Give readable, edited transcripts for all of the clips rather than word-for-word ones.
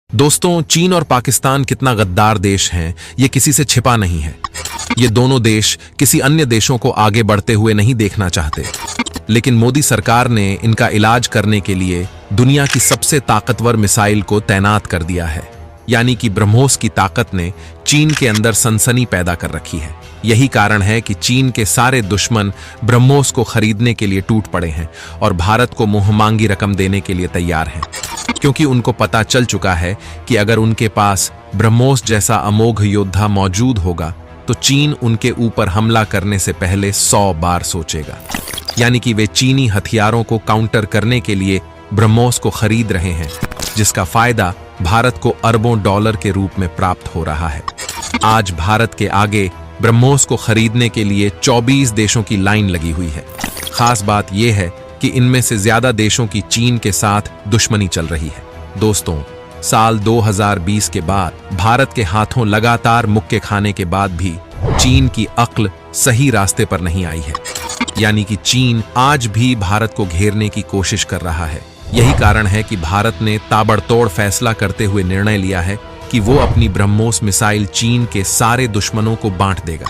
दोस्तों, चीन और पाकिस्तान कितना गद्दार देश हैं, ये किसी से छिपा नहीं है। ये दोनों देश किसी अन्य देशों को आगे बढ़ते हुए नहीं देखना चाहते, लेकिन मोदी सरकार ने इनका इलाज करने के लिए दुनिया की सबसे ताकतवर मिसाइल को तैनात कर दिया है। यानी कि ब्रह्मोस की ताकत ने चीन के अंदर सनसनी पैदा कर रखी है। यही कारण है कि चीन के सारे दुश्मन ब्रह्मोस को खरीदने के लिए टूट पड़े हैं और भारत को मुंहमांगी रकम देने के लिए तैयार हैं, क्योंकि उनको पता चल चुका है कि अगर उनके पास ब्रह्मोस जैसा अमोघ योद्धा मौजूद होगा तो चीन उनके ऊपर हमला करने से पहले 100 बार सोचेगा। यानी कि वे चीनी हथियारों को काउंटर करने के लिए ब्रह्मोस को खरीद रहे हैं, जिसका फायदा भारत को अरबों डॉलर के रूप में प्राप्त हो रहा है। आज भारत के आगे ब्रह्मोस को खरीदने के लिए 24 देशों की लाइन लगी हुई है। खास बात यह है कि इनमें से ज्यादा देशों की चीन के साथ दुश्मनी चल रही है। दोस्तों, साल 2020 के बाद भारत के हाथों लगातार मुक्के खाने के बाद भी चीन की अक्ल सही रास्ते पर नहीं आई है। यानी कि चीन आज भी भारत को घेरने की कोशिश कर रहा है। यही कारण है कि भारत ने ताबड़तोड़ फैसला करते हुए निर्णय लिया है कि वो अपनी ब्रह्मोस मिसाइल चीन के सारे दुश्मनों को बांट देगा।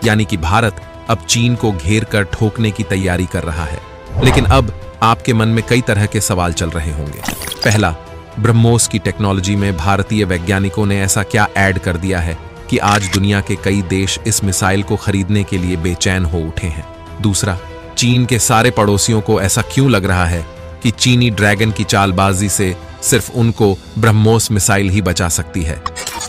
यानी कि भारत अब चीन को घेर कर ठोकने की तैयारी कर रहा है। लेकिन अब आपके मन में कई तरह के सवाल चल रहे होंगे। पहला, ब्रह्मोस की टेक्नोलॉजी में भारतीय वैज्ञानिकों ने ऐसा क्या ऐड कर दिया है कि आज दुनिया के कई देश इस मिसाइल को खरीदने के लिए बेचैन हो उठे हैं। दूसरा, चीन के सारे पड़ोसियों को ऐसा क्यों लग रहा है कि चीनी ड्रैगन की चालबाजी से सिर्फ उनको ब्रह्मोस मिसाइल ही बचा सकती है।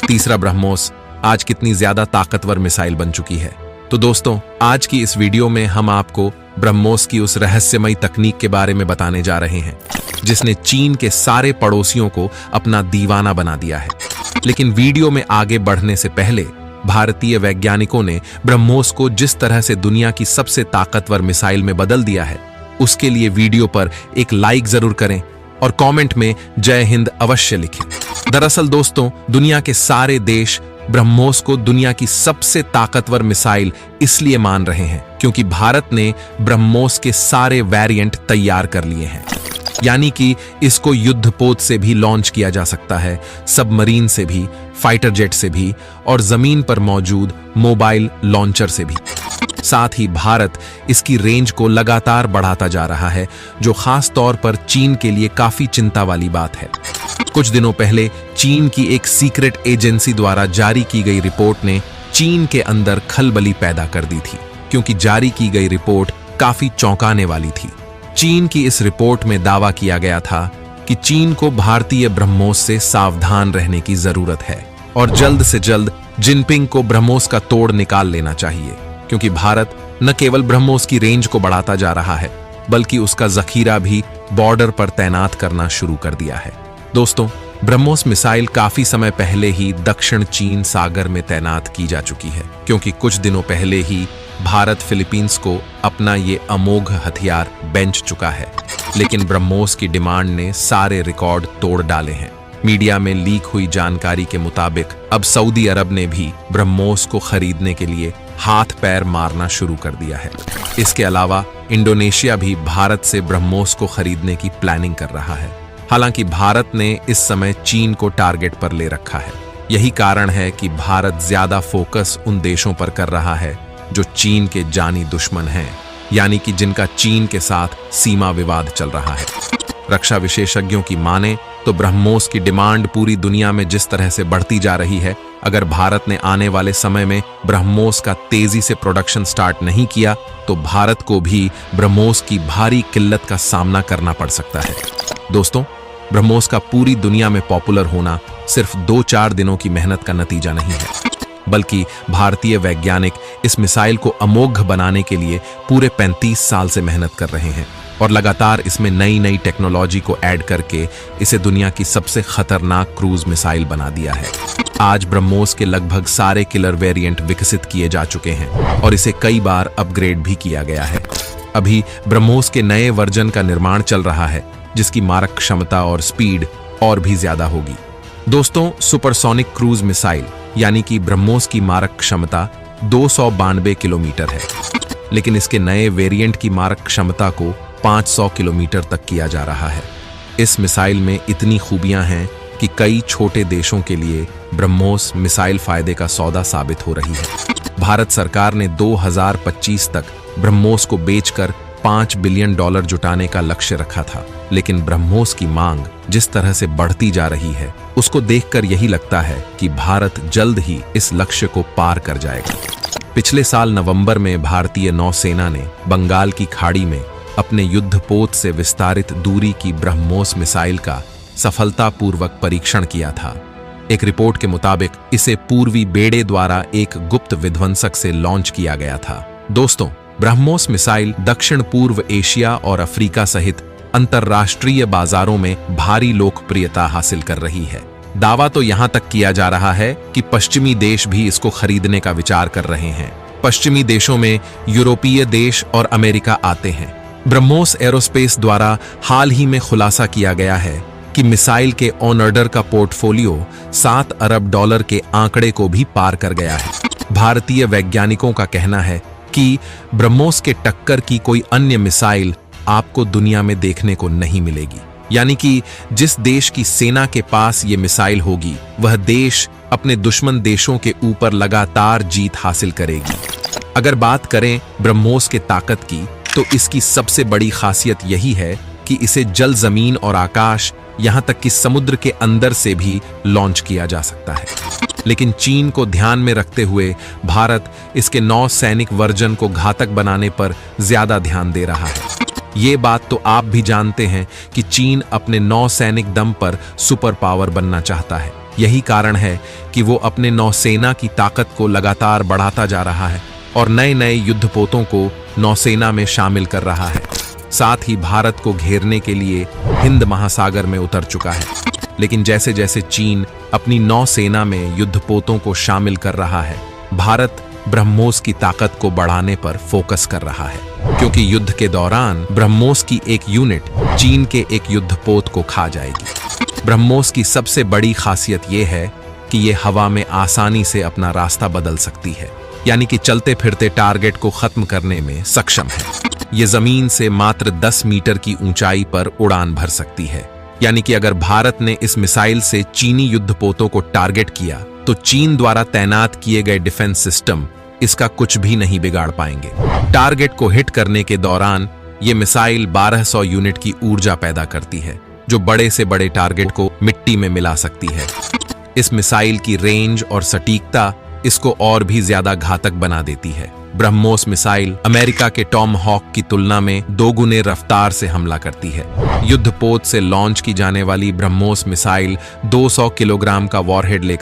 तीसरा, ब्रह्मोस आज कितनी ज्यादा ताकतवर मिसाइल बन चुकी है। तो दोस्तों, आज की इस वीडियो में हम आपको ब्रह्मोस की उस रहस्यमयी तकनीक के बारे में बताने जा रहे हैं जिसने चीन के सारे पड़ोसियों को अपना दीवाना बना दिया है। लेकिन वीडियो में आगे बढ़ने से पहले भारतीय वैज्ञानिकों ने ब्रह्मोस को जिस तरह से दुनिया की सबसे ताकतवर मिसाइल में बदल दिया है, उसके लिए वीडियो पर एक लाइक जरूर करें और कमेंट में जय हिंद अवश्य लिखें। दरअसल दोस्तों, दुनिया के सारे देश ब्रह्मोस को दुनिया की सबसे ताकतवर मिसाइल इसलिए मान रहे हैं क्योंकि भारत ने ब्रह्मोस के सारे वेरिएंट तैयार कर लिए हैं। यानी कि इसको युद्धपोत से भी लॉन्च किया जा सकता है, सबमरीन से भी, फाइटर जेट से भी और जमीन पर मौजूद मोबाइल लॉन्चर से भी। साथ ही भारत इसकी रेंज को लगातार बढ़ाता जा रहा है, जो खास तौर पर चीन के लिए काफी चिंता वाली बात है। कुछ दिनों पहले चीन की एक सीक्रेट एजेंसी द्वारा जारी की गई रिपोर्ट ने चीन के अंदर खलबली पैदा कर दी थी, क्योंकि जारी की गई रिपोर्ट काफी चौंकाने वाली थी। चीन की इस रिपोर्ट में दावा किया गया था कि चीन को भारतीय ब्रह्मोस से सावधान रहने की जरूरत है और जल्द से जल्द जिनपिंग को ब्रह्मोस का तोड़ निकाल लेना चाहिए, क्योंकि भारत न केवल ब्रह्मोस की रेंज को बढ़ाता जा रहा है बल्कि उसका जखीरा भी बॉर्डर पर तैनात करना शुरू कर दिया है। दोस्तों, ब्रह्मोस मिसाइल काफी समय पहले ही दक्षिण चीन सागर में तैनात की जा चुकी है, क्योंकि कुछ दिनों पहले ही भारत फिलीपींस को अपना ये अमोघ हथियार बेच चुका है। लेकिन ब्रह्मोस की डिमांड ने सारे रिकॉर्ड तोड़ डाले हैं। मीडिया में लीक हुई जानकारी के मुताबिक अब सऊदी अरब ने भी ब्रह्मोस को खरीदने के लिए हाथ पैर मारना शुरू कर दिया है। इसके अलावा इंडोनेशिया भी भारत से ब्रह्मोस को खरीदने की प्लानिंग कर रहा है। हालांकि भारत ने इस समय चीन को टारगेट पर ले रखा है। यही कारण है कि भारत ज्यादा फोकस उन देशों पर कर रहा है जो चीन के जानी दुश्मन हैं, यानी कि जिनका चीन के साथ सीमा विवाद चल रहा है। रक्षा विशेषज्ञों की माने तो ब्रह्मोस की डिमांड पूरी दुनिया में जिस तरह से बढ़ती जा रही है, अगर भारत ने आने वाले समय में ब्रह्मोस का तेजी से प्रोडक्शन स्टार्ट नहीं किया तो भारत को भी ब्रह्मोस की भारी किल्लत का सामना करना पड़ सकता है। दोस्तों, ब्रह्मोस का पूरी दुनिया में पॉपुलर होना सिर्फ 2-4 दिनों की मेहनत का नतीजा नहीं है, बल्कि भारतीय वैज्ञानिक इस मिसाइल को अमोघ बनाने के लिए पूरे 35 साल से मेहनत कर रहे हैं और लगातार इसमें नई नई टेक्नोलॉजी को ऐड करके इसे दुनिया की सबसे खतरनाक क्रूज मिसाइल बना दिया है। आज ब्रह्मोस के लगभग सारे किलर वेरिएंट विकसित किए जा चुके हैं और इसे कई बार अपग्रेड भी किया गया है। अभी ब्रह्मोस के नए वर्जन का निर्माण चल रहा है, जिसकी मारक क्षमता और स्पीड और भी ज्यादा होगी। दोस्तों, सुपरसोनिक क्रूज मिसाइल यानी कि ब्रह्मोस की मारक क्षमता 292 किलोमीटर है, लेकिन इसके नए वेरिएंट की मारक क्षमता को 500 किलोमीटर तक किया जा रहा है। इस मिसाइल में इतनी खूबियां हैं कि कई छोटे देशों के लिए ब्रह्मोस मिसाइल फायदे का सौदा साबित हो रही है। भारत सरकार ने 2025 तक ब्रह्मोस को बेचकर $5 बिलियन जुटाने का लक्ष्य रखा था, लेकिन ब्रह्मोस की मांग जिस तरह से बढ़ती जा रही है उसको देखकर यही लगता है कि भारत जल्द ही इस लक्ष्य को पार कर जाएगा। पिछले साल नवंबर में भारतीय नौसेना ने बंगाल की खाड़ी में अपने युद्धपोत से विस्तारित दूरी की ब्रह्मोस मिसाइल का सफलतापूर्वक परीक्षण किया था। एक रिपोर्ट के मुताबिक इसे पूर्वी बेड़े द्वारा एक गुप्त विध्वंसक से लॉन्च किया गया था। दोस्तों, ब्रह्मोस मिसाइल दक्षिण पूर्व एशिया और अफ्रीका सहित अंतर्राष्ट्रीय बाजारों में भारी लोकप्रियता हासिल कर रही है। दावा तो यहां तक किया जा रहा है कि पश्चिमी देश भी इसको खरीदने का विचार कर रहे हैं। पश्चिमी देशों में यूरोपीय देश और अमेरिका आते हैं। ब्रह्मोस एरोस्पेस द्वारा हाल ही में खुलासा किया गया है कि मिसाइल के ऑन ऑर्डर का पोर्टफोलियो $7 अरब के आंकड़े को भी पार कर गया है। भारतीय वैज्ञानिकों का कहना है कि ब्रह्मोस के टक्कर की कोई अन्य मिसाइल आपको दुनिया में देखने को नहीं मिलेगी। यानी कि जिस देश की सेना के पास ये मिसाइल होगी वह देश अपने दुश्मन देशों के ऊपर लगातार जीत हासिल करेगी। अगर बात करें ब्रह्मोस के ताकत की, तो इसकी सबसे बड़ी खासियत यही है कि इसे जल, जमीन और आकाश, यहां तक कि समुद्र के अंदर से भी लॉन्च किया जा सकता है। लेकिन चीन को ध्यान में रखते हुए भारत इसके नौसैनिक वर्जन को घातक बनाने पर ज्यादा ध्यान दे रहा है। ये बात तो आप भी जानते हैं कि चीन अपने नौसैनिक दम पर सुपर पावर बनना चाहता है। यही कारण है कि वो अपने नौसेना की ताकत को लगातार बढ़ाता जा रहा है और नए नए युद्धपोतों को नौसेना में शामिल कर रहा है। साथ ही भारत को घेरने के लिए हिंद महासागर में उतर चुका है। लेकिन जैसे जैसे चीन अपनी नौसेना में युद्धपोतों को शामिल कर रहा है, भारत ब्रह्मोस की ताकत को बढ़ाने पर फोकस कर रहा है, क्योंकि युद्ध के दौरान ब्रह्मोस की एक यूनिट चीन के एक युद्धपोत को खा जाएगी। ब्रह्मोस की सबसे बड़ी खासियत यह है कि यह हवा में आसानी से अपना रास्ता बदल सकती है, यानी कि चलते फिरते टारगेट को खत्म करने में सक्षम है। ये जमीन से मात्र 10 मीटर की ऊंचाई पर उड़ान भर सकती है। यानी कि अगर भारत ने इस मिसाइल से चीनी युद्धपोतों को टारगेट किया तो चीन द्वारा तैनात किए गए डिफेंस सिस्टम इसका कुछ भी नहीं बिगाड़ पाएंगे। टारगेट को हिट करने के दौरान ये मिसाइल 1200 यूनिट की ऊर्जा पैदा करती है, जो बड़े से बड़े टारगेट को मिट्टी में मिला सकती है। इस मिसाइल की रेंज और सटीकता इसको और भी ज्यादा घातक बना देती है। ब्रह्मोस मिसाइल अमेरिका के टॉम हॉक की तुलना में 2 गुने रफ्तार से हमला करती है। युद्धपोत से लॉन्च की जाने वाली ब्रह्मोस मिसाइल 200 किलोग्राम का वॉरहेड लेकर